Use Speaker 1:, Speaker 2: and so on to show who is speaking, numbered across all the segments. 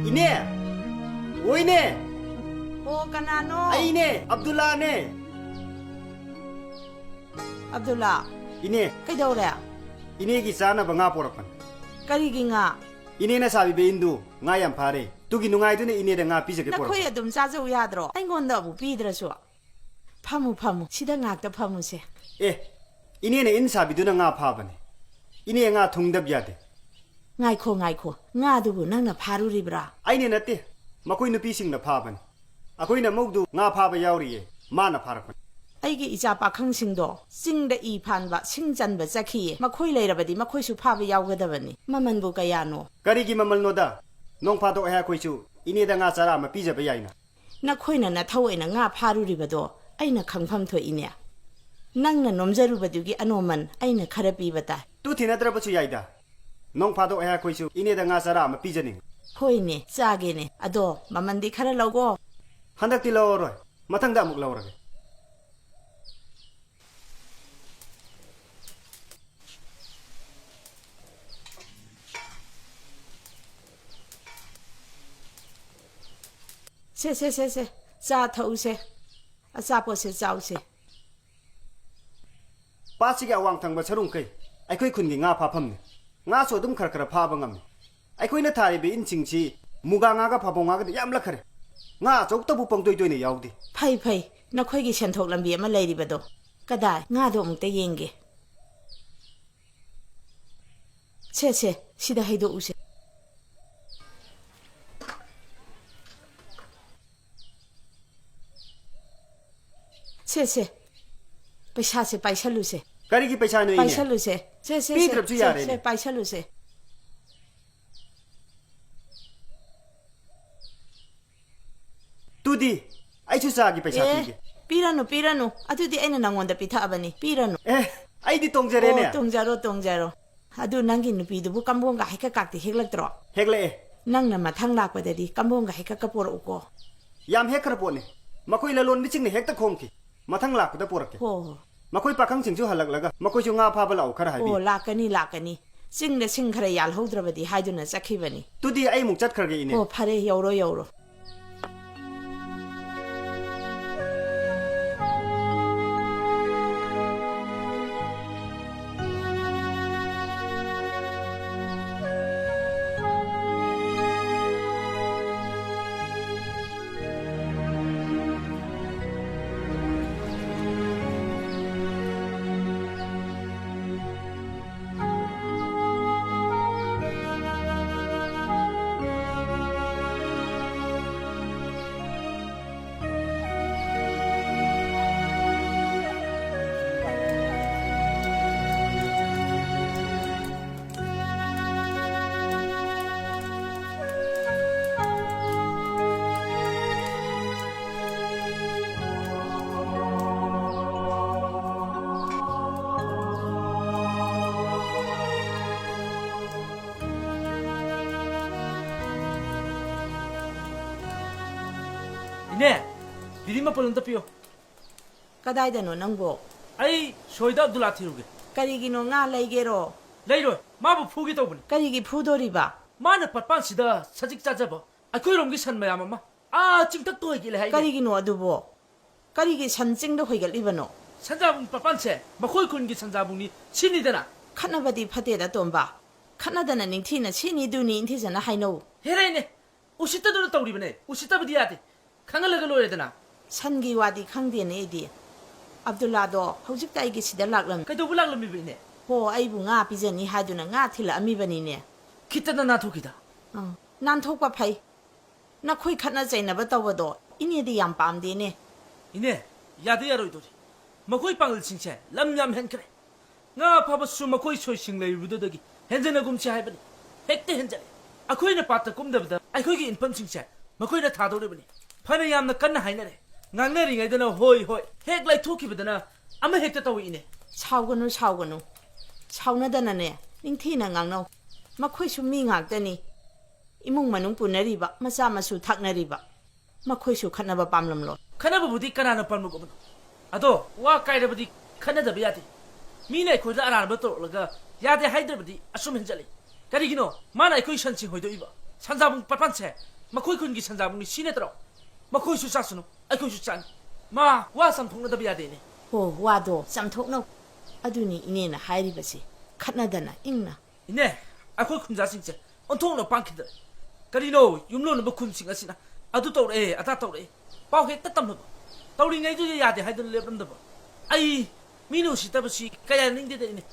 Speaker 1: Ine, oi ne.
Speaker 2: Oh, kanano?
Speaker 1: Ay ne, Abdullah ne.
Speaker 2: Abdullah.
Speaker 1: Ine.
Speaker 2: Kay daw rin?
Speaker 1: Ine ki sana ba nga porapan?
Speaker 2: Karigi nga.
Speaker 1: Ine na sabi ba indu, nga yan pare. Tugi nungay doon ine da nga pisa ke porapan.
Speaker 2: Nakoy adum sasaw yadro. Ay ngonda bu pidra so. Pamu. Sida ngakta pamu se.
Speaker 1: Ine na in sabi doon nga paban. Ine nga tungdab yade.
Speaker 2: Ngay ko. Nga dubu nang na paru ribra.
Speaker 1: Ay ne nate. Makoy na pising na paban. Ako'y na mugdu nga paba yauri ma na parapan.
Speaker 2: Aigi ija pakhangsingdo singda I phanba singjanba jakhiye makhoi leirabadi makhoi su phaba yawgadabani mamanbu kayano
Speaker 1: Karigi mamal no da nong phato ha khoi chu ine da nga chara ma pija ba yaina
Speaker 2: nakhoina na thawaina nga pharuribado aina khangpham tho ine nangna nomjarubadiugi anoman aina khara pibata
Speaker 1: tu thina ba chu yaida nong phato ha khoi chu ine da nga chara ma pija ning
Speaker 2: hoine chagene ado mamandi khara lawgo
Speaker 1: handak ti lawroi mathang da muk lawrage
Speaker 2: se za thau se asa po se zau se
Speaker 1: pa chi ga wang thang ba charung kai ai khoi khun gi nga pha pham ne nga so dum khar khar pha ba ngam ai khoi na thari be in ching chi muga nga ga pha bong nga ga yam la khare nga chok ta bu pang doi doi ne yaudi
Speaker 2: phai nakhoi gi senthok lambi ama leiribado kadai nga do mukte yenge se sida haido use se paisa se paisa lu se
Speaker 1: kari ki paisa no ine
Speaker 2: paisa lu se se
Speaker 1: Peter chu yare
Speaker 2: se paisa lu se
Speaker 1: tudi ai chu sa gi paisa pi
Speaker 2: pirano adudi aina nangonda pitha abani pirano
Speaker 1: ai di tongjare ne
Speaker 2: tongjaro adu nangi nupi du bu kambonga heka kakti heklaktro
Speaker 1: hegle
Speaker 2: nangna mathang lakpadadi kambonga heka kapor uko
Speaker 1: yam hekra pone makoi la lon biching ne hekta khomki mathang lak da porak
Speaker 2: ho
Speaker 1: makoi pakang chingchu halak laga makoi chu nga pha ba lau khar haibi
Speaker 2: ho lakani singda sing khara yal hodrabadi haiduna sakhibani
Speaker 1: tudi ai muk chat kharge ine
Speaker 2: ho phare yoro
Speaker 3: ine didi ma palun tapio
Speaker 2: kadai dano nangbo
Speaker 3: ai soida Abdullah thiruge
Speaker 2: karigino nga leigero
Speaker 3: leiro ma bu phugi tobun
Speaker 2: karigi phudoriba
Speaker 3: mana patpan sida sajik chajaba akoi romgi san mayam ma chingtak to higi le hai
Speaker 2: karigino adubo karigi sanjingdo hoigalibano
Speaker 3: sanjabun patpan se makhoi kun gi sanjabuni sini dana
Speaker 2: khanabadi phateda tomba khanadana ningthina sini duni inthijana haino
Speaker 3: hereine usita do tawribane usita bidi yade khangalaga loredana
Speaker 2: sangi wadi khangdene idi Abdullah do hojik tai gi sida laklam
Speaker 3: kai do bulak lami bine
Speaker 2: ho aibu nga pijani haduna nga thila ami bani ne
Speaker 3: kitana na thokida
Speaker 2: nan thokpa phai na khoi khana chaina ba tawado ini di yam pam de ne
Speaker 3: ine yade yaroi dori makhoi pangal singche lam yam henkre nga phaba su makhoi soi sing lei budodagi henjana gumchi haibani hekte henjale akhoi na patta kumdabda akhoi gi inpam singche makhoi na thadore bani phana yamna kanna hainare ngangne ringai dana hoi hek lai thoki badana ama hekta tawi ine
Speaker 2: sauganu sauna dana ne ningthina ngangno makhoi su mi ngaktani imung manung punariba macha masu thaknariba makhoi su khanaba pamlamlo
Speaker 3: khanaba budi kanana pamlu ko ado wa kaida budi khanada biyati mine khoida arana ba to laga yade haidra budi asum henjali karigino mana khoi sanchi hoido iba sanjabung papanche มาคุยคุณกี่สัญญามึงชี้เนี่ยตลอดมาคุยสุดซาสนุไอ้คุยสุดจันมาว่าสัมพงษ์ระเบียดเนี่ย
Speaker 2: โหว่าโดจำทุกเนาะอดูนี่นี่นะหายริบสิขัดนาดันนะอิงนะ
Speaker 3: เนี่ยไอ้คุยคุณจะสิงเจอันทุ่งเราปังคิดเลยก็ดีโน่ยุ่งโน่นบุคุณสิงสินะอะดูตัวเออะตาตัวเอเป้าเหตุตั้มเลยตัวนี้ไงตัวจะยาเดี๋ยวให้ดูเล็บนั่นเด้อไอ้มีนูสิแต่บุษก็ยังนิ่งเด็ดเนี่ย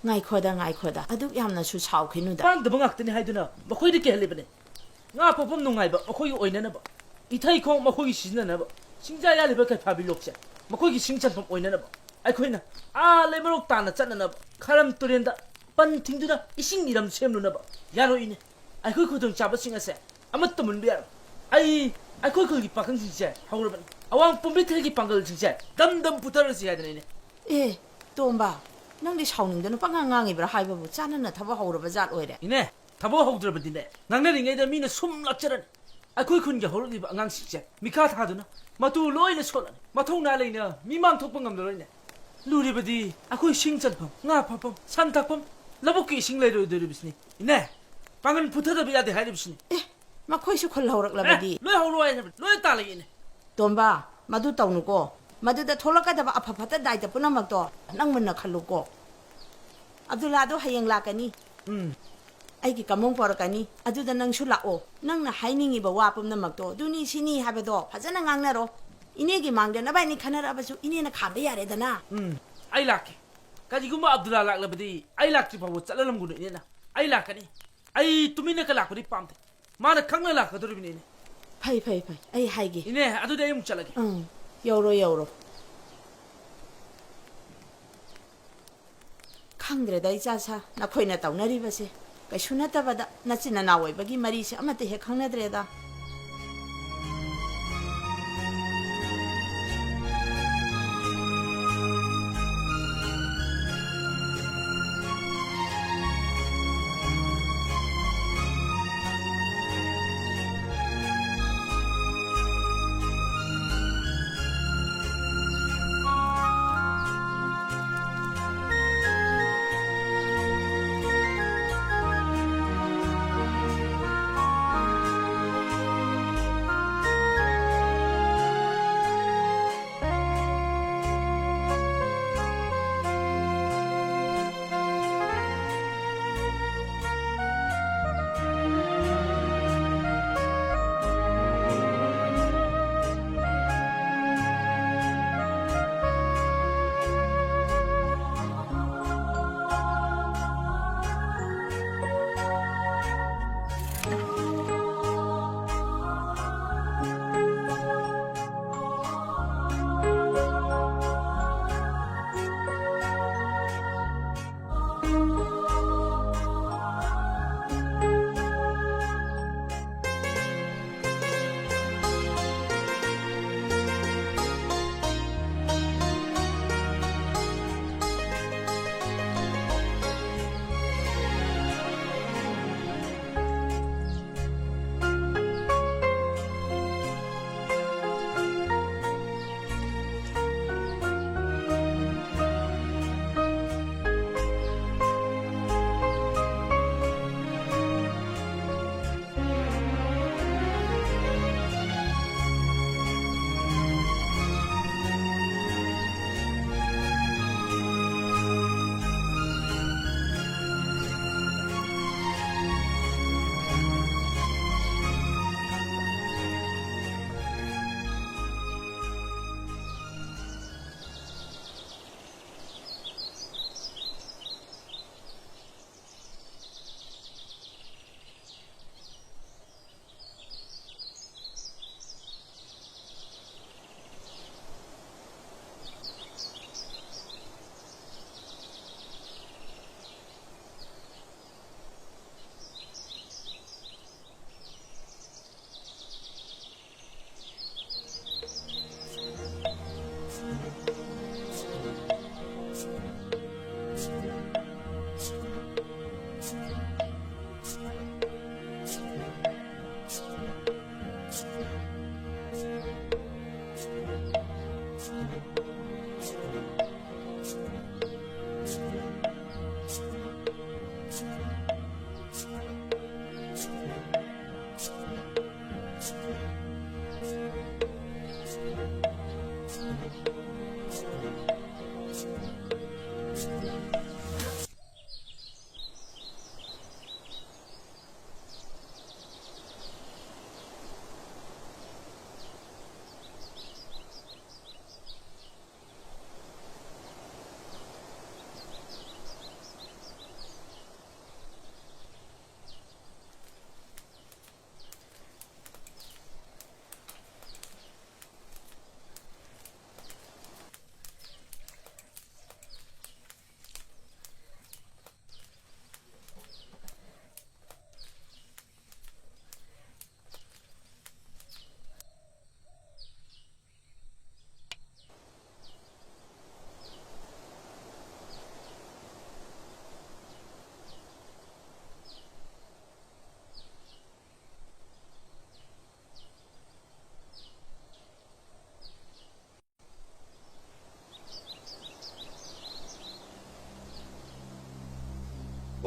Speaker 2: ไงขวดาไงขวดาอดูยามนะชูชาวขึ้นนู่นดา
Speaker 3: ปังเดี๋ยวบังอักตัวนี้ให้ดูนะมาคุยได้แค่เล็บเนี่ยงาพอผมนุ่งไงบ่มาคุยอ้อยนั่นนะบ่อีไทยคงมาคุยสินนั่นนะบ่สิงใจยาเล็บแค่พาบิลกเสียมาคุยสิงจันผมอ้อยนั่นนะบ่ไอ้คุยนะเลยมาลูกตานะจันนั่นนะบ่คารัมตัวเรียนดะปันทิ้งดูนะอีสิงนี่รำเชื่อมนู่นนะบ่ยาโรอินไอ้คุยคุยถึงจับสิงเสียอามัดตัวมันเบียร์ไอ้คุยกี่ปังสิงเสียฮาวร์บันเอาวางปุ่มบิดที่ปังกันสิงเสียดำพุทธรสิยาเดี๋ยวนี้
Speaker 2: เอ๊ะตัวบ้านั่งได้ชาวหนึ่งเดินปังงางอีบระหายบ่จ้านั่นน่ะทับว่าเขาระบจัดโอ้ยเด้
Speaker 3: 이네 다보 하고들 버딘데 낭내 링에다 미네 숨락처럼 아쿠이 군게 호르디 안강 식제 미카 타드나 마투 로이네 솔라네 마통 나레이네 미망 톡방감 들어이네 루리버디 아쿠이 싱전펌 나파펌 산탁펌 러버키 싱레로 들으비스니 이네 방은 붙어다 비야데 하리비스니
Speaker 2: เอ๊ะมาคุยสุคนเรารักละบดี
Speaker 3: 로이 하우로와이 로이 딸이네
Speaker 2: ตัวบ้ามาดูเต่าหนูก็มาดูแต่โทรศัพท์แต่ว่าอภัพแต่ได้แต่ปุ่นน้ำมักตัวนั่งมันน่ะขันลูกก็อับดุลลาดูให้ยังลากันนี่ไอ้กี่กำมงปอร์กันนี่อับดุลนั่งชุลละโอนั่งน่ะให้นิ่งอีบ่ว่าปุ่มน้ำมักตัวดูนี่ชินี่ฮะเบดอพัฒนางังน่ะรออินี่กี่มังเดนนะใบนี่ขนาดอะไรสุอินี่น่ะขาดได้ยาเรดนะ
Speaker 3: 아이라케 가지고 뭐 압둘라 락라버디 아이락지 바보 잘라는 거네 이나 아이락하니 아이 투미네 칼락거리 빰데 마나 강나 락거들이네
Speaker 2: ไปไอ้ให้กี่
Speaker 3: 이네 아두 대용 잘라게
Speaker 2: เยาวโรข้างเดียวได้จ้าซะนักคุยน่ะเต่านารีบสิก็ชุนน่ะแต่ว่าน่ะจินน่ะนาไว้บกี้มารีสิอามาเตะข้างน่ะเดียวดา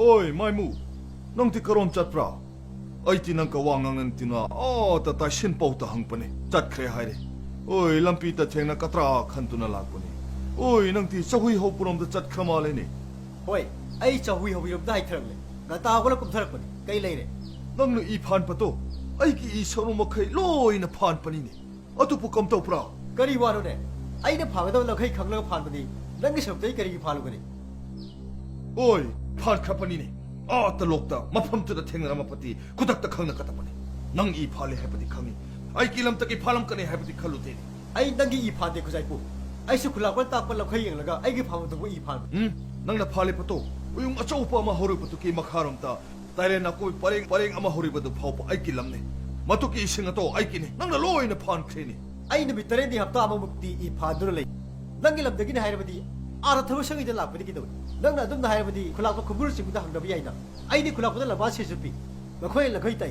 Speaker 4: โอ้ยไม่มูน้องที่กระรอมจัดเปล่าไอ้ที่นั่งกะว่างนั่นที่น่ะอ๋อแต่ตาชินเป่าตาหังปนี่จัดใครให้เลยโอ้ยลำปีตาเชงนักกระตราขันตุนลากปนี่โอ้ยนั่งที่เจ้าหุยเขาปนมจะจัดขมาเลยนี่โ
Speaker 1: อ้ยไอ้เจ้าหุยเขาวิรมได้เท่าเลยกะตาก็แล้วกุมเท่าคนไกลเลยเนี่ย
Speaker 4: นั่งนึกอีพานปะโตไอ้กี่อีชนุมาเคยลอยน่ะพานปนี่นี่เอาตัวพวกกำเต่าเปล่า
Speaker 1: ก็รีวารุเนี่ยไอ้เนี่ยผ่านก็ต้องเราเคยขังเราผ่านปนี่นั่งก็ชอบใจกะรีผ่านลูกนี่
Speaker 4: โอ้ยพานครับปนี่นี่อ๋อตลกตามาพัมตุดเทงนะมาปฏิกุตักตะขังนักตะปนี่นั่งอีพาเลยให้ปฏิขังนี่ไอ้กิลำตะกี้พาลำกันนี่ให้ปฏิขัลุเตนี่ไ
Speaker 1: อ้นั่งกี่อีผ่านเด็กกูใจปุ๊ไอ้สุขุลาคนตาคนเราเคยยังแล้วก็ไอ้กี่ผ่านตัวกูอีผ่านน
Speaker 4: ั่งน่ะพาเลยปะโตอุยงอาเจ้าปามาฮอรุปตุกี้มาคารมตาแต่เลยนักกูปาริงอามาฮอริบตุพาวปะไอ้กิลำนี่มาตุกี้สิงห์โตไอ้กินี่นั่งน่ะลอยน่ะพานเคนี่
Speaker 1: ไอ้เนี่ยบิตเรนดีฮับตามามุกตีอีผ่านดูเลยนั่งกี่ลำตะกี้เนี่ยให้เราพอดีอาร์ทวช่างอีจะหลับพอดีกี่ตัวนั่งน่ะดุมน่ะให้เราพอดีขุลาก็ขบุรุษสิงห์ต่างดับยัยนะไอ้นี่ขุลาก็ต้องหลับบ้านเสียสุดปีเราเคยเราเคยไต่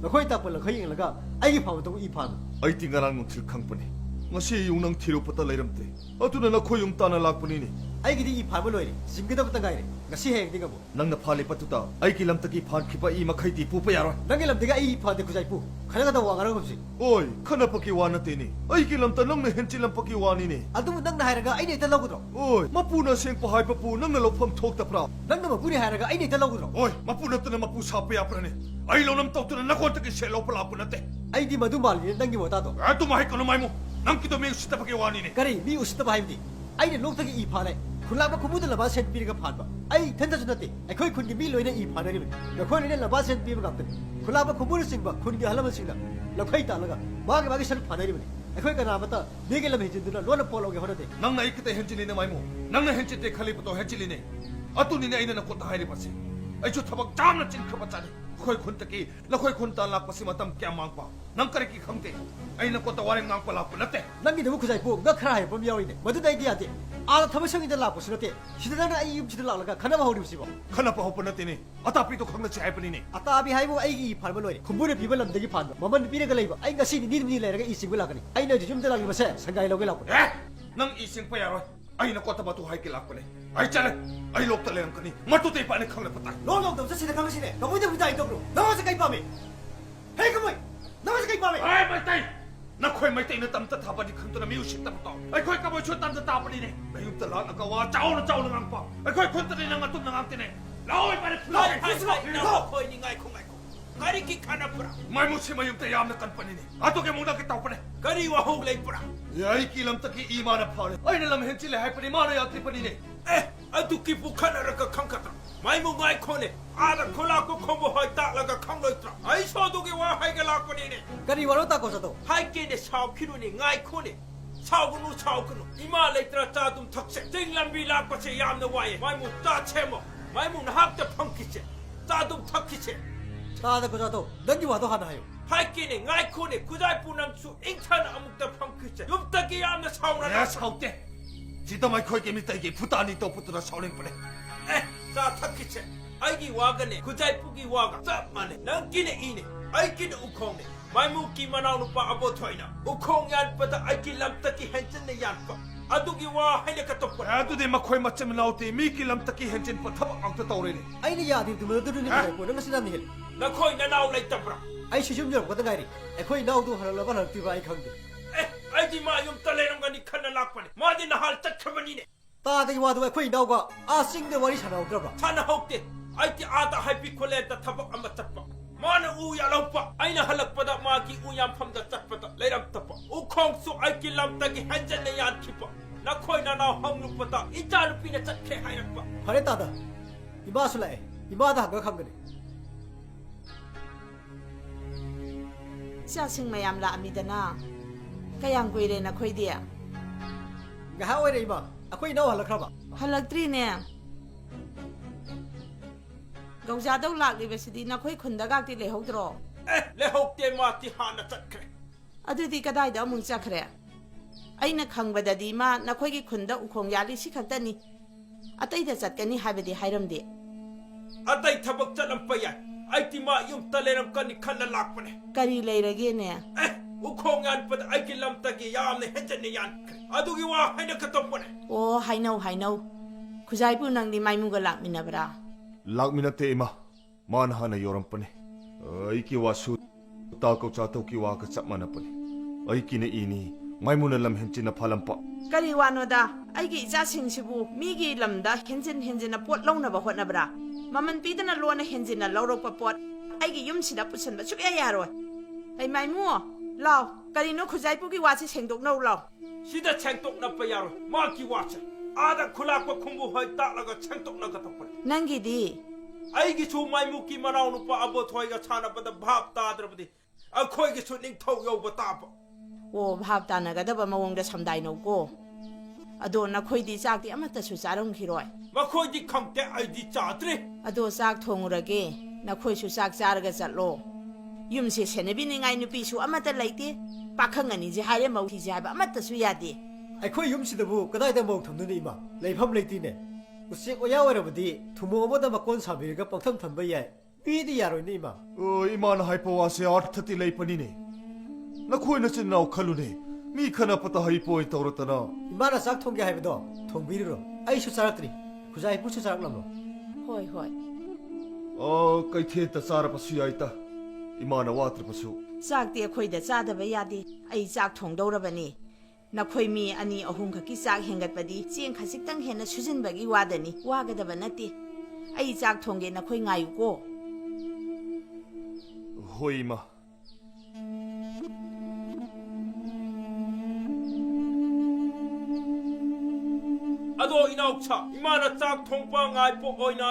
Speaker 1: เราเคยตาคนเราเคยยังแล้วก็ไอ้กี่ผ่านตัวกูอีผ่าน
Speaker 4: ไอ้ที่งานงงถือขังปนี่งาเสียยุงนั่งทีรูปตะเลยรำเตอะตุนันนักคุยยุงตานาลากปนี่นี่
Speaker 1: ไอ้กี่ที่อีผ่านมาเลยสิงห์ก็ต้องตั้งไงเนี่ยงาเสียเองดิ้งกับผม
Speaker 4: นั่งน่ะพาเลยปะตุตาไอ้กิลำตะกี้พานคิปะอีมาใครตีปูไปยารอยน
Speaker 1: ั่งกี่ลำตะกี้ไอ้ผ่านเด็กกูใจปุ๊ขณะก็ต้องวางอะไรก็สิโ
Speaker 4: อ้ยขณะปะกี้วานะเตนี่ไอ้กิลำตะนั่งน่ะเห็นจิลำปะกี้วานี่นี่อ
Speaker 1: ันตู้นั่งน่ะให้เราก็ไอ้เนี่ยจะเล่ากูต่อโ
Speaker 4: อ้ยมาปูน่ะเสียงปะหายปะปูนั่งน่ะลบพมทกตะเปล่า
Speaker 1: นั่งน่ะมาพูดให้เราก็ไอ้เนี่ยจะเล่ากูต่อโ
Speaker 4: อ้ยมาปูน่ะตะน่ะมาปูชาเปียปะนี่ไอ้เรานำตอกตะน่ะนักคนตะกี้เชลปะลาปะนะเตไ
Speaker 1: อ้ที่มาดูมาลีนั่งกี่หมดตาต่อ
Speaker 4: ไอ้ตัวมาให้กันไม่มูนั่งคิดตัวเมียอุสตะปะกี้วานี่นี่ก
Speaker 1: ะรีมีอุสตะบายดีไอ้เนี่ยลูกตะกี้อีผ่านเลยคุณลาบคุณพูดแต่ละบาเซนปีกับผ่านปะไอ้ท่านจะจุดนั้นไอ้ค่อยคุณกี่มีลอยในอีผ่านได้ไหมแล้วค่อยเนี่ยละบาเซนปีกับเป็นคุณลาบคุณพูดสิ่งปะคุณกี่ฮัลโหลสิ่งละแล้วค่อยตาละก็มากี่ฉันผ่านได้ไหมไอ้ค่อยกันนาบัตตาเด็กเราเห็นจินดูนะล้วนพอเราเกี่ยวกับเด็กน
Speaker 4: ั่งไหนคิดแต่เห็นจิลิเนี่ยไม่มูนั่งไหนเห็นจิตเด็กขลิปตัวเห็นจิลิเนี่ยอะตุนี่เนี่ยไอ้นั่นคนตายเลยปัสสิไอ้ชุดทับจามนั่นจินขบัจจานี่ค่อยคนตะกี้แล้วค่อยคนตาลักปัสสิมาทำแกมังปะนั่งกระดิกขังเตไอ้นั่นคนตะวันงังปะลาปนัดเต
Speaker 1: นั่งกินมุกใจปุ๊กนักใครผมยาวอินมาดูได้ดีอ่ะเตอาทำไมช่างอินจะลาปัสสินะเตชิดนั่นไอ้ยุบชิดลาแล้วก็ขนาดมาหูดิบสิบ่ข
Speaker 4: นาดพอปนัดเตนี่อัตาปีตัวขังนั่นใช่ปะนี่นี่อ
Speaker 1: ัตาปีให้บ่ไอ้กี่ผ่านมาเลยคุณบุญพี่บัลลัมเด็กผ่านมามันปีนี้ก็เลยบ่ไอ้กษีนี่เลยแล้วก็อีสิงเวลากันไอ้เนี่ยจะจุ่มจะลากี่ภาษาสังเกตเราก็ลาเ
Speaker 4: อ๊ะนั่งอีสิงไปอะไรไอ้นักคนตะมาตัวให้กี่ลักปะนี่ไอ้เจ้าเลยไอ้โลกตะเลงกันนี่มาตัวเตปะนี่ขังเลยปะตายโ
Speaker 1: ลกต้องจะสิ่งที่ขังสิ่งนี้ก็ไม่ได้ไม่ได้ตัวรู้น้องจะใครป้ามีเฮ้ยขโมยน้องจะใครป้ามีไ
Speaker 4: อ้ไม่ตายนักคอยไม่ตายนั่นตำตะทับดีขังตัวนั้นมีอุชิตตะปะตอไอ้คอยขโมยชวนตำตะตาปะนี่ไอ้ยุบตะลานักว่าเจ้านังปะไอ้คอยคนตะนี่นังตุ้มนังอันติเนี่ยแล้วไอ้ไปเลย
Speaker 3: ไอ้สิว่าน้องคอยนี่ไงคงไงกะรีกิขนาดปะ
Speaker 4: ไม่มุสิมายุบแต่ยามนักกันปะนี่อะตัวแกมุงนักเต่าปะเนี่ยก
Speaker 3: ะรีว่าหูเลยปะไ
Speaker 4: อ้กิลำตะกี้อีมานะพาเลยไอ้นั่นลำเห็นจิเลยให้ปะนี่มาเลยอัตริปะนี่อ
Speaker 3: ะตุกิปุขนาดก็ขังกันไม่มุงไงคนเนี่ยอาดคนละก็คงบ่หอยตาแล้วก็ขังเลยตระไอ้ชอตุกิว่าให้กันลักปะนี่ก
Speaker 1: ะรีว่าเราตาโกษาตัว
Speaker 3: ให้กินเนี่ยชาวคิดว่านี่ง่ายคนเนี่ยชาวกุนูชาวกุนูอีมาเลยตระตาตุมทักเสจริงลำบีลากว่าเชียามเดวายไม่มุตาเชมไม่มุนหักจะพังคิเชตาตุมทักคิเชต
Speaker 1: าตะโกษาตัวดังกี่ว่าตัวหันหาย
Speaker 3: ให้กินเนี่ยง่ายคนเนี่ยคุณได้ปูนันสูอิงทันอามุกจะพังคิเชยุบตะกี้ยามเนี่ยชาวนั้น
Speaker 4: ชาวเจ้จิตไม่ค่อยเก็บมิตรกี่พุทธานิโตพุทธราชาวเล่นปะเนี่ย
Speaker 3: ตาทักคิเชไอ้กี่ว่ากันเนี่ยคุณได้ปูกี่ว่ากันจับมันเนี่ยนั่งกินเนี่ยอีเนี่ยไอ้กินอุคงเนี่ยไม่มุกีมันเอาหนุปะอโบถอยนะอุคงยันปะตะไอ้กินลำตะกี้เห็นจันเนี่ยยันปะอะดูกี่ว่าให้เนี่ยกระตุกปะอ
Speaker 4: ะดูดิมาค่อยมาเจมนเอาตีมีกิลำตะกี้เห็นจันปะทับอังตะโตเลยไ
Speaker 1: อ้เนี่ยยาดีตัวมันตัวนี้เลยคนนั่งสินั่นนี่น
Speaker 3: ักคอยนั่นเอาเลยจับระ
Speaker 1: ไอ้ชิชุมยอมก็ตั้งไงดิไอ้คอยน่าดูฮัลโหลบ้านเราตีไปไอ้ขังดิไ
Speaker 3: อ้ที่มายุ่งตะเลนกันนี่ขันลักปะเนี่ยมาดินะฮัลจัดขบันนี่เนี่ยต
Speaker 1: าที่ว่าตัวไอ้คอยน่าก็อาสิงเดวาริฉันเอากระบะท
Speaker 3: ่านฮอกเตไอ้ที่อาตาให้พิโคเลตทับอัมบัตจับปะมานะอูยาลาปะไอ้น่ะฮัลลักปะดะมากีอูยามพัมดัจับปะเลยรับทับปะอุคงสุไอ้กิลำตะกี้ฮันจันเนี่ยยันคิปะนักคอยนั่นเอาห้องลุกปะตาอีจารุปีน่ะจัดแค่ให้นักปะฮ
Speaker 1: าร์เรตาดาอีบ้าสุดเลยอีบ้าดาก็ขังกันเ
Speaker 2: จ้าชิงมายามละมีดนาก็ยังกุยเลยนะคุยเดีย
Speaker 1: กะฮาวไอ้บ้าอะคุยน่าฮัลลักครับฮ
Speaker 2: ัลลักตรีเนี่ยกงจาต้องหลักดิเวสตีนะคุยคนดักกักที่เลหกตรอเ
Speaker 3: ลหกเตมาที่หานะจัดแค่
Speaker 2: อะดูที่ก็ได้เดี๋ยวมึงจะแค่ไอ้นักขังบัดดีมานักคุยกี่คนดักอุคงยาลิสิขัดตันนี่อะแต่อีเดจัดกันนี่หายไปดีหายรำดีอ
Speaker 3: ะแต่ทับจัดลำไปยันไอ้ที่มายุ่งตะเลนกันนี่ขันละลักปะเนี่ยก
Speaker 2: ารีเลยระเกเนี่ยอ
Speaker 3: ุคงยันปะไอ้กิลำตะกี้ยามเนี่ยเห็นจันเนี่ยยันอะดูกี่ว่าให้นักกระตุกปะเนี่ย
Speaker 2: โอ้ไฮโน่คุณใจพูดนังดีไม่มุงกลักมินาบรา
Speaker 4: ꯂꯥꯛꯃꯤꯟꯅꯠꯇꯦ ꯏꯃꯥ ꯃꯥꯅ ꯍꯥꯟꯅ ꯌꯧꯔꯝꯄꯅꯤ ꯑꯩꯒꯤ ꯋꯥꯁꯨ ꯇꯥꯀꯧ ꯆꯥꯇꯧꯀꯤ ꯋꯥꯒ ꯆꯞ ꯃꯥꯟꯅꯄꯅꯤ ꯑꯩꯒꯤꯅ ꯏꯅꯤ ꯃꯥꯏꯃꯨꯅ ꯂꯝ ꯍꯦꯟꯆꯤꯟꯅ ꯐꯥꯂꯝꯄ
Speaker 2: ꯀꯔꯤ ꯋꯥꯅꯣꯗ ꯑꯩꯒꯤ ꯏꯆꯥꯁꯤꯡꯁꯤꯕꯨ ꯃꯤꯒꯤ ꯂꯝꯗ ꯍꯦꯟꯖꯤꯟꯅ ꯄꯣꯠ ꯂꯧꯅꯕ ꯍꯣꯠꯅꯕ꯭ꯔꯥ ꯃꯃꯟ ꯄꯤꯗꯅ ꯂꯣꯟꯅ ꯍꯦꯟꯖꯤꯟꯅ ꯂꯧꯔꯛꯄ ꯄꯣꯠ ꯑꯩꯒꯤ ꯌꯨꯝꯁꯤꯗ ꯄꯨꯁꯟꯕ ꯁꯨꯛꯌꯥ ꯌꯥꯔꯣꯏ ꯑꯩ ꯃꯥꯏꯃꯨ ꯂꯥꯎ ꯀꯔꯤꯅꯣ ꯈꯨꯖꯥꯏꯄꯨꯒꯤ ꯋꯥꯁꯤ ꯁꯦꯡꯗꯣꯛꯅꯧ ꯂꯥꯎ
Speaker 3: 시다 챙똑나빠 야로 마키 와체 아다 쿨락과 쿵부 허이 딱라가 챙똑나가 덕분에
Speaker 2: నంగిది
Speaker 3: 아이기 조마이 묵기 마나오는 빠 아버 토이가 차나빠다 밥 따들어보디 아 코이기 소닝 턱 여우버 따빠
Speaker 2: 오 밥 따나가다바 마옹다 삼다이노고 아도 나코이디 짝디 아마따수 짜롱기로이
Speaker 3: 마 코이디 컴때 아이디 짜드레
Speaker 2: 아도 짝 통우라게 나코이수 짝 짜르가 짤로 윰시 세네비닝아이 누피수 아마따 라이티 빠캉아니지 하레 마우티지 하바 아마따수 야디
Speaker 1: ไอ้ค่อยยุ่มสิตะบูก็ได้แต่มองทำนู่นนี่มาเลยพัมเลยตีเนี่ยกูเสียกว่ายาวอะไรบดีทุ่มอมดมาก้นสามีกับปังทั้งทำไปใหญ่ปีที่ยารอยนี่มา
Speaker 4: 이마나 하이퍼와세 아르타티 레이퍼니네 나 코이나 진 나오 칼루네 미 카나파타 하이퍼이 떠오르다나
Speaker 1: อีมาน่ะซักทงแกให้ไปดอทงบีรอไอ้ชุดสารักตรีกูจะให้ผู้ชุดสารักลำหรอ
Speaker 2: 호이 호이
Speaker 4: 까이티엔타 사라파수 야이다 이마나 와트르파수
Speaker 2: 짝디 ꯑꯩꯈꯣꯏꯗ ꯆꯥꯗꯕ ꯌꯥꯗꯦ ꯑꯩ ꯆꯥꯛ ꯊꯣꯡꯗꯧꯔꯕꯅꯤ ꯅꯈꯣꯏ ꯃꯤ ꯑꯅꯤ ꯑꯍꯨꯝ ꯈꯛꯀꯤ ꯆꯥꯛ ꯍꯦꯟꯒꯠꯄꯗꯤ ꯆꯦꯡ ꯈꯖꯤꯛꯇꯪ ꯍꯦꯟꯅ ꯁꯨꯖꯤꯟꯕꯒꯤ ꯋꯥꯗꯅꯤ ꯋꯥꯒꯗꯕ ꯅꯠꯇꯦ ꯑꯩ ꯆꯥꯛ ꯊꯣꯡꯒꯦ ꯅꯈꯣꯏ ꯉꯥꯏꯌꯨꯀꯣ
Speaker 4: 호이마
Speaker 3: 아도 이나옥차 이마나 짝 통빵 아이뽀 어이나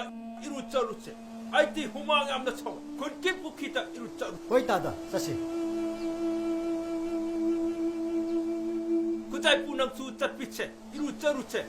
Speaker 3: 이루짜루체 아이티 후망이 암나 차워 건기 부키다 이루짜루
Speaker 1: เฮ้ยตาตาสัสิ
Speaker 3: 그자이 뿌낭 수 짜피체 이루짜루체